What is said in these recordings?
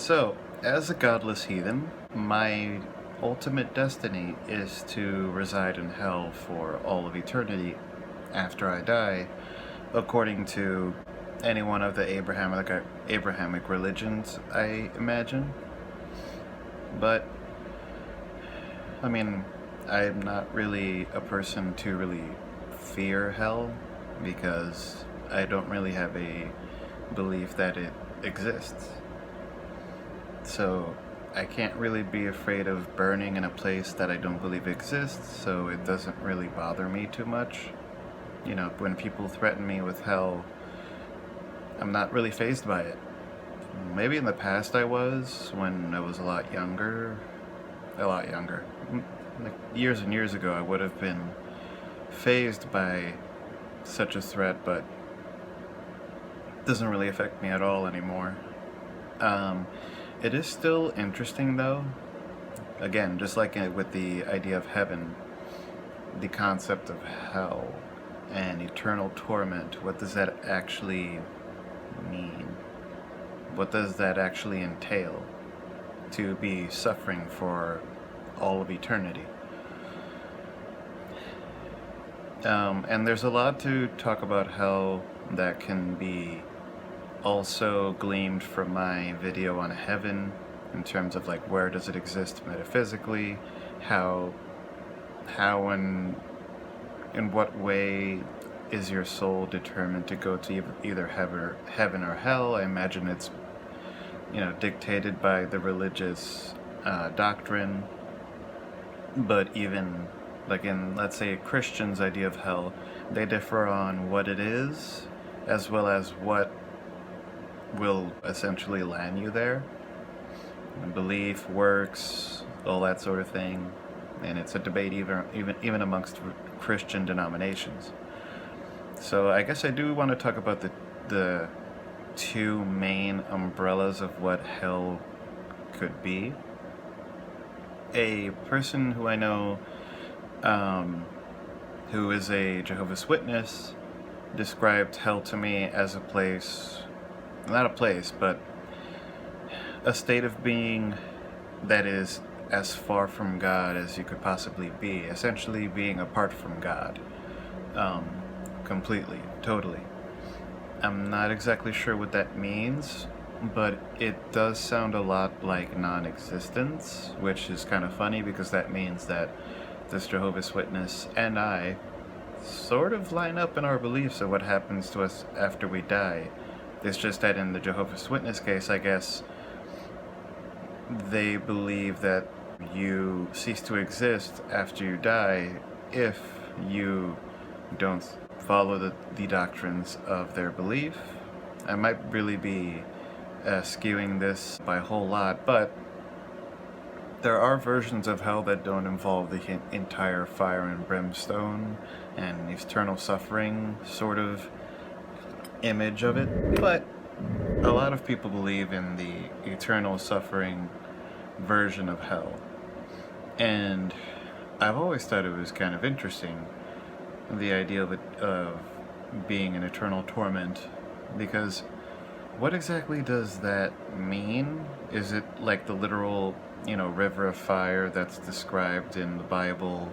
So, as a godless heathen, my ultimate destiny is to reside in hell for all of eternity after I die, according to any one of the Abrahamic religions, I imagine. But, I mean, I'm not really a person to really fear hell because I don't really have a belief that it exists. So I can't really be afraid of burning in a place that I don't believe exists, so it doesn't really bother me too much. You know, when people threaten me with hell, I'm not really fazed by it. Maybe in the past I was, when I was a lot younger. Like years and years ago, I would have been fazed by such a threat, but it doesn't really affect me at all anymore. Um, it is still interesting though. Again, just like with the idea of heaven, the concept of hell and eternal torment, what does that actually mean? What does that actually entail to be suffering for all of eternity? And there's a lot to talk about hell that can be also gleaned from my video on heaven in terms of like where does it exist metaphysically, how and in what way is your soul determined to go to either heaven or hell. I imagine it's dictated by the religious doctrine, but even like in, let's say, a Christian's idea of hell, they differ on what it is as well as what will essentially land you there. Belief, works, all that sort of thing, and it's a debate even amongst Christian denominations. So I guess I do want to talk about the two main umbrellas of what hell could be. A person who I know, who is a Jehovah's Witness, described hell to me as a place, not a place, but a state of being that is as far from God as you could possibly be, essentially being apart from God, completely, totally. I'm not exactly sure what that means, but it does sound a lot like non-existence, which is kind of funny because that means that this Jehovah's Witness and I sort of line up in our beliefs of what happens to us after we die. It's just that in the Jehovah's Witness case, I guess, they believe that you cease to exist after you die if you don't follow the doctrines of their belief. I might really be skewing this by a whole lot, but there are versions of hell that don't involve the entire fire and brimstone and eternal suffering sort of image of it, but a lot of people believe in the eternal suffering version of hell. And I've always thought it was kind of interesting, the idea of being in eternal torment, because what exactly does that mean? Is it like the literal, river of fire that's described in the Bible?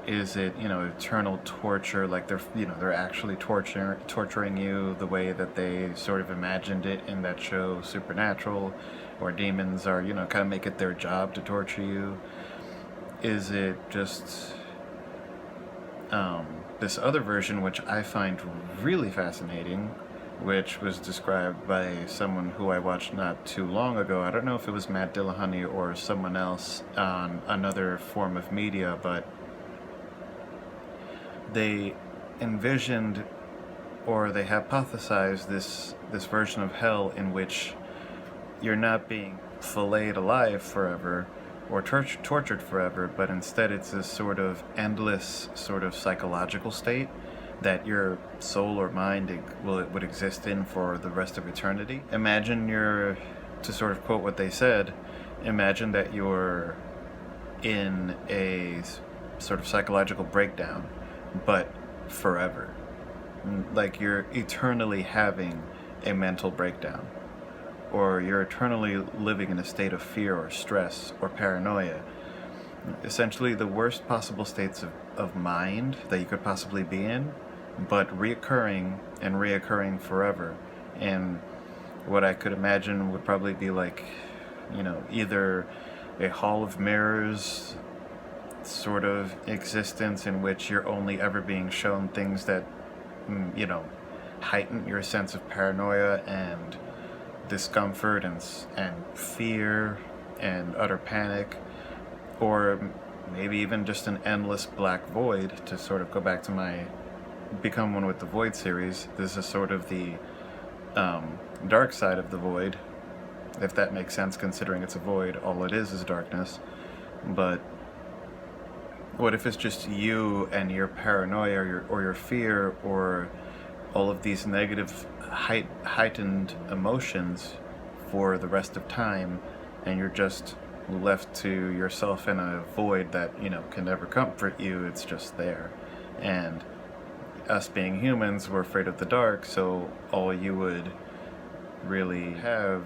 Is it, eternal torture, like they're actually torturing you the way that they sort of imagined it in that show Supernatural, or demons are, kind of make it their job to torture you? Is it just this other version, which I find really fascinating, which was described by someone who I watched not too long ago. I don't know if it was Matt Dillahunty or someone else on another form of media, but they envisioned, or they hypothesized, this version of hell in which you're not being filleted alive forever or tortured forever, but instead it's this sort of endless sort of psychological state that your soul or mind would exist in for the rest of eternity. Imagine to sort of quote what they said, imagine that you're in a sort of psychological breakdown, but forever. Like you're eternally having a mental breakdown. or you're eternally living in a state of fear or stress or paranoia. Essentially, the worst possible states of mind that you could possibly be in, but reoccurring and reoccurring forever. And what I could imagine would probably be like, either a hall of mirrors sort of existence in which you're only ever being shown things that, heighten your sense of paranoia and discomfort and fear and utter panic, or maybe even just an endless black void. To sort of go back to my Become One with the Void series, this is sort of the dark side of the void, if that makes sense, considering it's a void. All it is darkness. But what if it's just you and your paranoia or your fear or all of these negative heightened emotions for the rest of time, and you're just left to yourself in a void that can never comfort you. It's just there. And us being humans, we're afraid of the dark, so all you would really have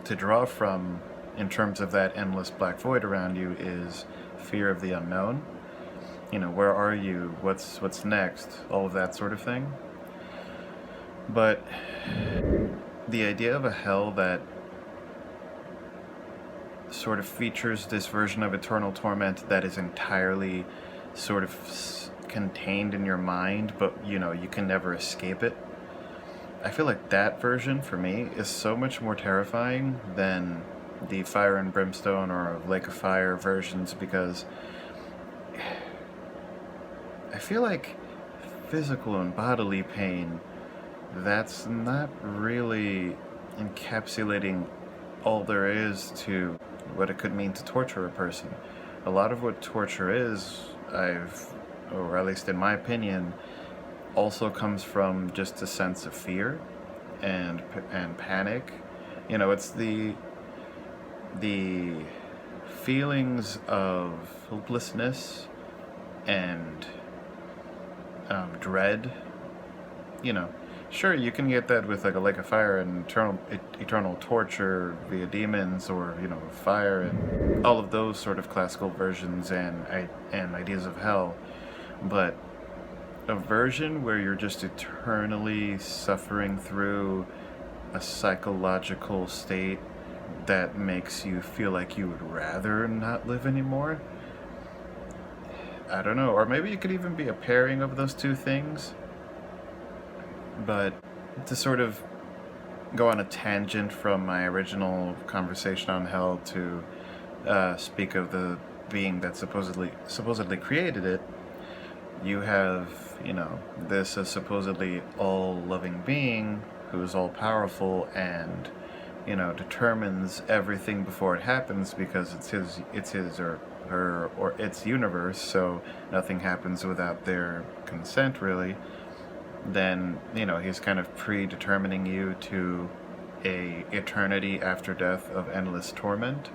to draw from in terms of that endless black void around you is fear of the unknown. Where are you? What's next? All of that sort of thing. But the idea of a hell that sort of features this version of eternal torment that is entirely sort of contained in your mind, but you can never escape it. I feel like that version for me is so much more terrifying than the fire and brimstone or lake of fire versions, because I feel like physical and bodily pain, that's not really encapsulating all there is to what it could mean to torture a person. A lot of what torture is, or at least in my opinion, also comes from just a sense of fear and panic. It's the feelings of hopelessness and dread. Sure, you can get that with like a lake of fire and eternal torture via demons, or fire, and all of those sort of classical versions and ideas of hell. But a version where you're just eternally suffering through a psychological state that makes you feel like you would rather not live anymore. I don't know, or maybe it could even be a pairing of those two things. But to sort of go on a tangent from my original conversation on hell to speak of the being that supposedly created it, you have, this supposedly all-loving being who is all-powerful and, determines everything before it happens, because it's his or her or its universe, so nothing happens without their consent, really. Then, he's kind of predetermining you to a eternity after death of endless torment,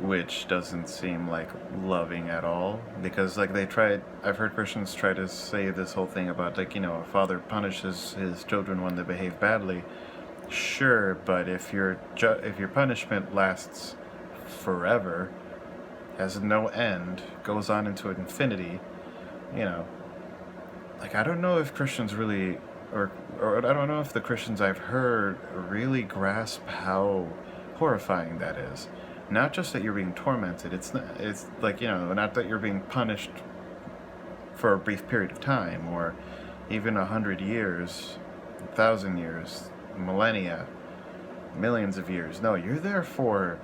which doesn't seem like loving at all, because I've heard Christians try to say this whole thing about a father punishes his children when they behave badly. Sure, but if your punishment lasts forever, has no end, goes on into infinity, I don't know if Christians really, or I don't know if the Christians I've heard really grasp how horrifying that is. Not just that you're being tormented, it's not that you're being punished for a brief period of time, or even 100 years, 1,000 years, millennia, millions of years. No, you're there for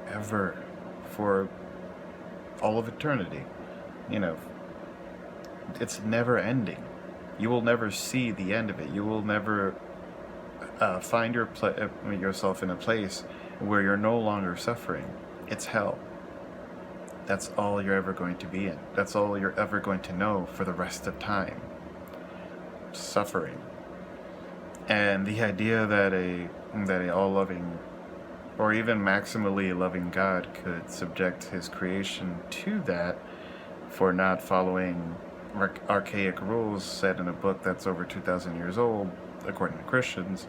ever, for all of eternity. It's never ending. You will never see the end of it. You will never find yourself in a place where you're no longer suffering. It's hell. That's all you're ever going to be in. That's all you're ever going to know for the rest of time. Suffering. And the idea that a all-loving or even maximally loving God could subject his creation to that for not following archaic rules set in a book that's over 2,000 years old, according to Christians,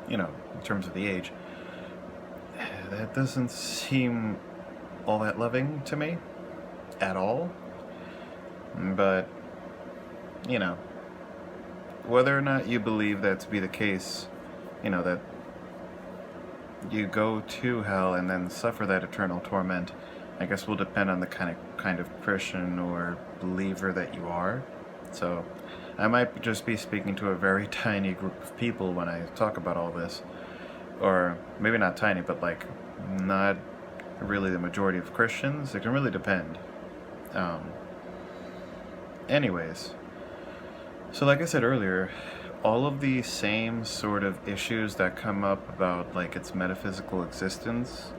in terms of the age, that doesn't seem all that loving to me at all. But, you know, whether or not you believe that to be the case, that you go to hell and then suffer that eternal torment, I guess will depend on the kind of Christian or believer that you are. So I might just be speaking to a very tiny group of people when I talk about all this. Or maybe not tiny, but like not really the majority of Christians. It can really depend. Anyways, so like I said earlier, all of the same sort of issues that come up about like its metaphysical existence,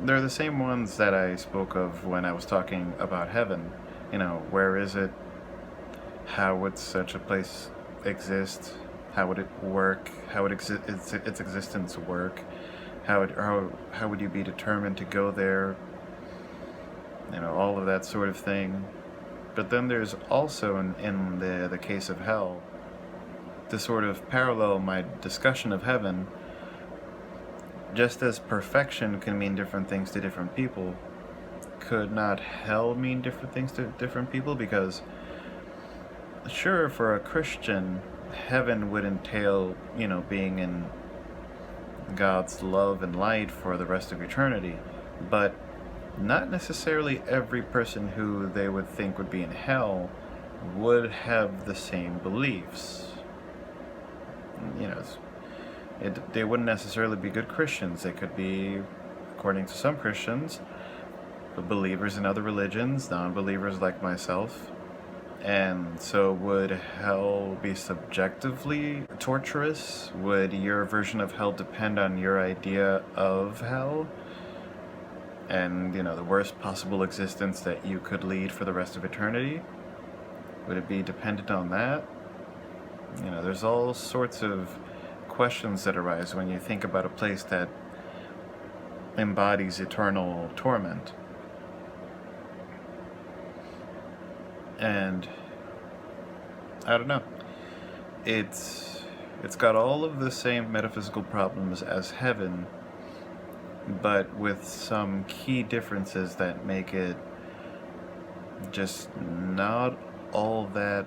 they're the same ones that I spoke of when I was talking about heaven. Where is it? How would such a place exist? How would it work? How would its existence work? How would you be determined to go there? All of that sort of thing. But then there's also in the case of hell, to sort of parallel my discussion of heaven, just as perfection can mean different things to different people, could not hell mean different things to different people? Because sure, for a Christian, heaven would entail, being in God's love and light for the rest of eternity, but not necessarily every person who they would think would be in hell would have the same beliefs. They wouldn't necessarily be good Christians. They could be, according to some Christians, believers in other religions, non-believers like myself. And so would hell be subjectively torturous? Would your version of hell depend on your idea of hell? And, the worst possible existence that you could lead for the rest of eternity? Would it be dependent on that? There's all sorts of questions that arise when you think about a place that embodies eternal torment. And I don't know. It's got all of the same metaphysical problems as heaven, but with some key differences that make it just not all that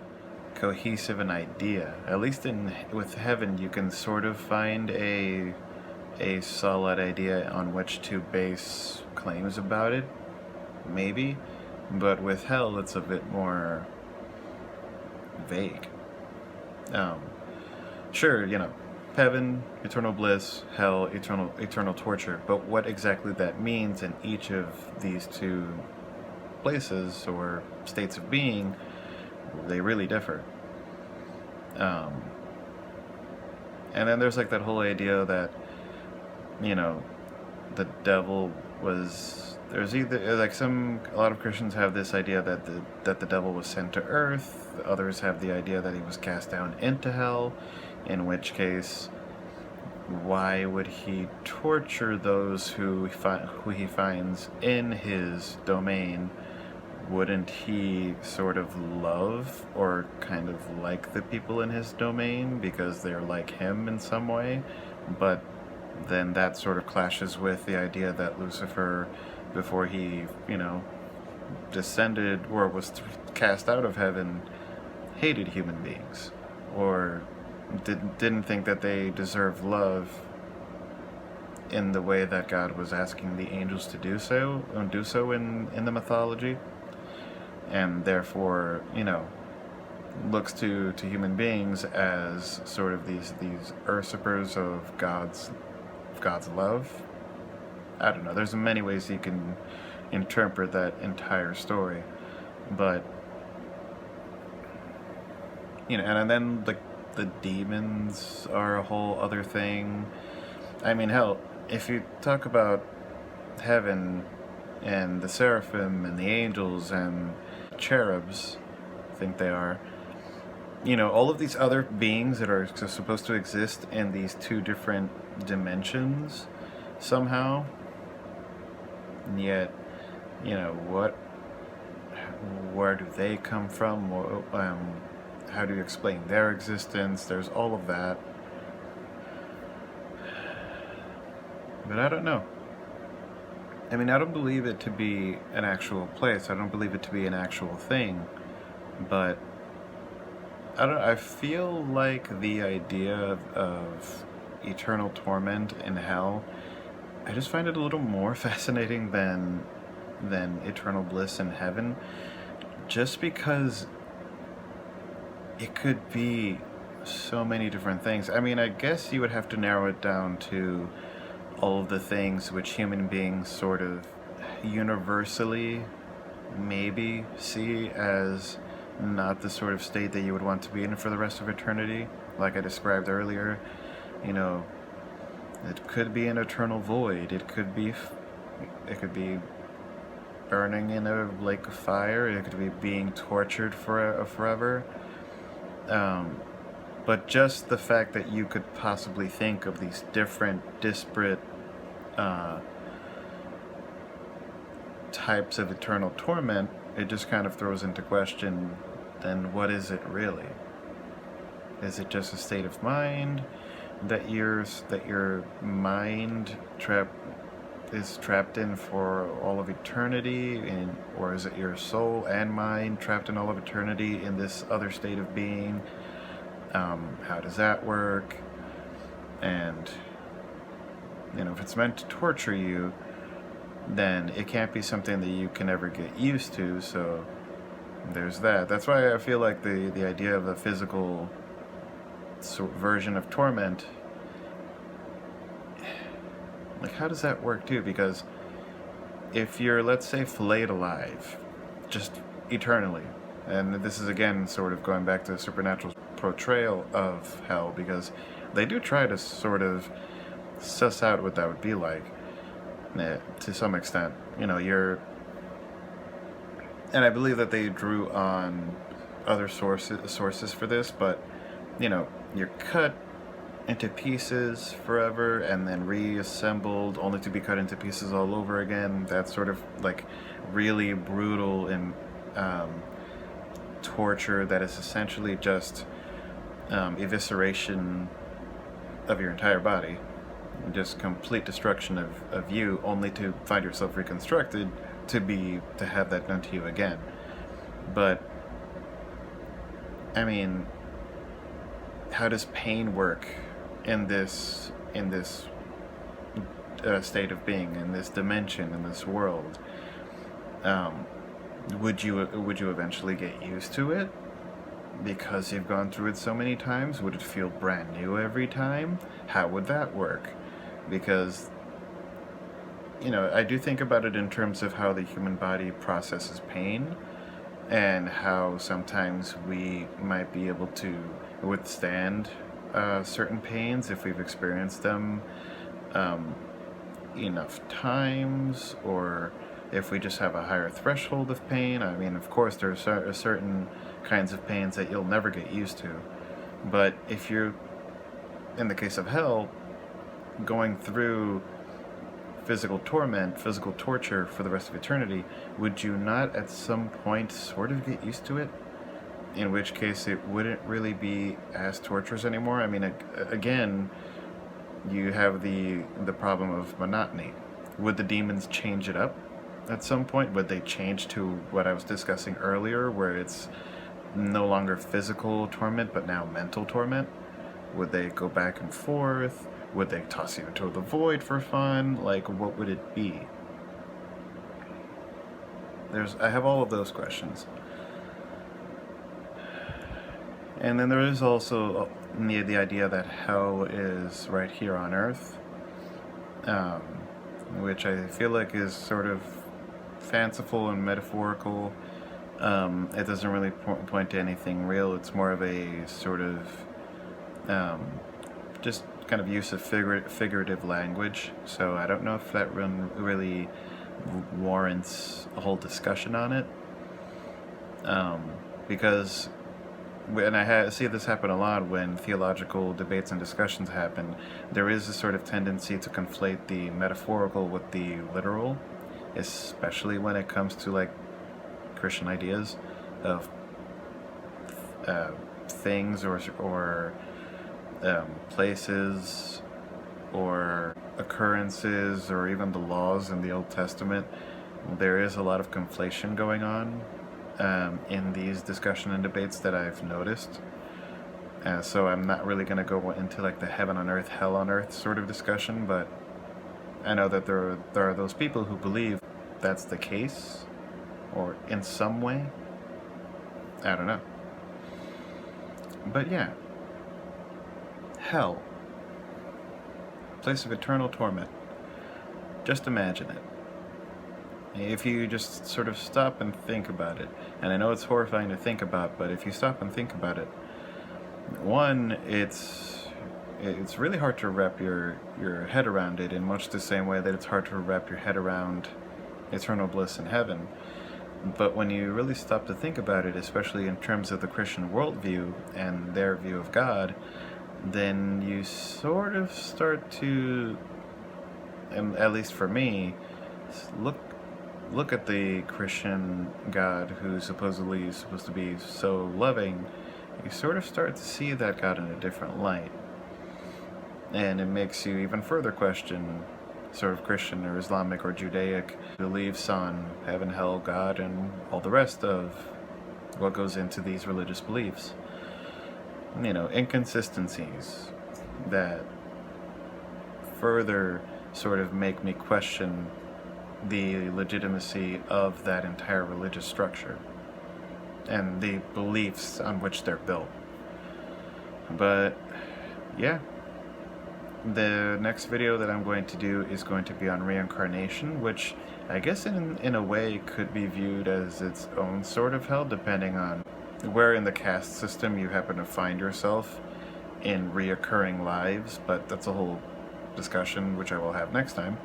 cohesive an idea. At least with heaven, you can sort of find a solid idea on which to base claims about it, maybe. But with hell, it's a bit more vague. Sure, heaven, eternal bliss, hell, eternal torture. But what exactly that means in each of these two places or states of being, they really differ. And then there's like that whole idea that, the devil was... There's either a lot of Christians have this idea that the devil was sent to earth. Others have the idea that he was cast down into hell, in which case, why would he torture those who he finds in his domain? Wouldn't he sort of love or kind of like the people in his domain because they're like him in some way? But then that sort of clashes with the idea that Lucifer, before he, descended or was cast out of heaven, hated human beings, or didn't think that they deserved love in the way that God was asking the angels to do so in the mythology, and therefore, looks to human beings as sort of these usurpers of God's love. I don't know. There's many ways you can interpret that entire story, but and then the demons are a whole other thing. I mean, hell, if you talk about heaven and the seraphim and the angels and cherubs, I think they are, all of these other beings that are supposed to exist in these two different dimensions somehow, and yet, where do they come from? How do you explain their existence? There's all of that. But I don't know. I mean, I don't believe it to be an actual place. I don't believe it to be an actual thing. But I feel like the idea of eternal torment in hell, I just find it a little more fascinating than eternal bliss in heaven, just because it could be so many different things. I mean, I guess you would have to narrow it down to all of the things which human beings sort of universally maybe see as not the sort of state that you would want to be in for the rest of eternity. Like I described earlier, you know, it could be an eternal void. It could be burning in a lake of fire. It could be being tortured forever. Um, but just the fact that you could possibly think of these different, disparate uh, types of eternal torment, it just kind of throws into question, then what is it really? Is it just a state of mind that your mind is trapped in for all of eternity, or is it your soul and mind trapped in all of eternity in this other state of being? How does that work? And if it's meant to torture you, then it can't be something that you can ever get used to. So there's that. That's why I feel like the idea of a physical version of torment, like, how does that work too? Because if you're, let's say, filleted alive, just eternally, and this is again sort of going back to the supernatural portrayal of hell, because they do try to sort of suss out what that would be like, to some extent. And I believe that they drew on other sources for this, but you're cut into pieces forever and then reassembled only to be cut into pieces all over again. That's sort of like really brutal and torture that is essentially just evisceration of your entire body, just complete destruction of you, only to find yourself reconstructed to have that done to you again. But I mean, how does pain work in this state of being, in this dimension, in this world? Would you eventually get used to it because you've gone through it so many times? Would it feel brand new every time? How would that work? Because I do think about it in terms of how the human body processes pain, and how sometimes we might be able to withstand certain pains if we've experienced them enough times, or if we just have a higher threshold of pain. I mean, of course, there are certain kinds of pains that you'll never get used to. But if you're, in the case of hell, going through physical torment, physical torture for the rest of eternity, would you not at some point sort of get used to it? In which case it wouldn't really be as torturous anymore. I mean, again, you have the problem of monotony. Would the demons change it up at some point? Would they change to what I was discussing earlier, where it's no longer physical torment but now mental torment? Would they go back and forth? Would they toss you into the void for fun? Like, what would it be? I have all of those questions. And then there is also the idea that hell is right here on Earth, which I feel like is sort of fanciful and metaphorical. It doesn't really point to anything real. It's more of a sort of just kind of use of figurative language. So I don't know if that really warrants a whole discussion on it, because and I see this happen a lot when theological debates and discussions happen. There is a sort of tendency to conflate the metaphorical with the literal, especially when it comes to like Christian ideas of things or places or occurrences or even the laws in the Old Testament, there is a lot of conflation going on in these discussion and debates that I've noticed. So I'm not really going to go into like the heaven on earth, hell on earth sort of discussion, but I know that there are those people who believe that's the case, or in some way. I don't know. But yeah. Hell. Place of eternal torment. Just imagine it. If you just sort of stop and think about it, and I know it's horrifying to think about, but if you stop and think about it, one, it's really hard to wrap your head around it in much the same way that it's hard to wrap your head around eternal bliss in heaven. But when you really stop to think about it, especially in terms of the Christian worldview and their view of God, then you sort of start to, at least for me, look at the Christian God who supposedly is supposed to be so loving. You sort of start to see that God in a different light. And it makes you even further question sort of Christian or Islamic or Judaic beliefs on heaven, hell, God, and all the rest of what goes into these religious beliefs. You know, inconsistencies that further sort of make me question the legitimacy of that entire religious structure and the beliefs on which they're built. But yeah, the next video that I'm going to do is going to be on reincarnation, which I guess in a way could be viewed as its own sort of hell, depending on where in the caste system you happen to find yourself in reoccurring lives, but that's a whole discussion which I will have next time.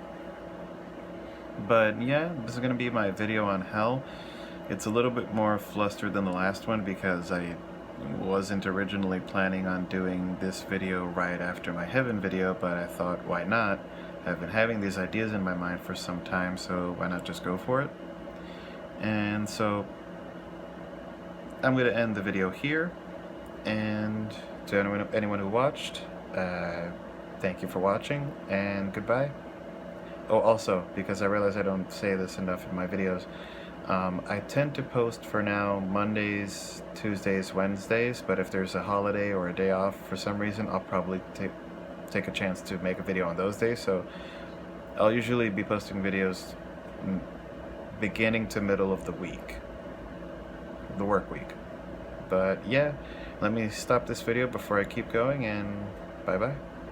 But yeah, this is going to be my video on hell. It's a little bit more flustered than the last one because I wasn't originally planning on doing this video right after my heaven video, but I thought, why not? I've been having these ideas in my mind for some time, so why not just go for it? And so I'm going to end the video here, and to anyone who watched, thank you for watching, and goodbye. Oh, also, because I realize I don't say this enough in my videos, I tend to post for now Mondays, Tuesdays, Wednesdays, but if there's a holiday or a day off for some reason, I'll probably take a chance to make a video on those days. So I'll usually be posting videos beginning to middle of the week, the work week. But yeah, let me stop this video before I keep going, and bye bye.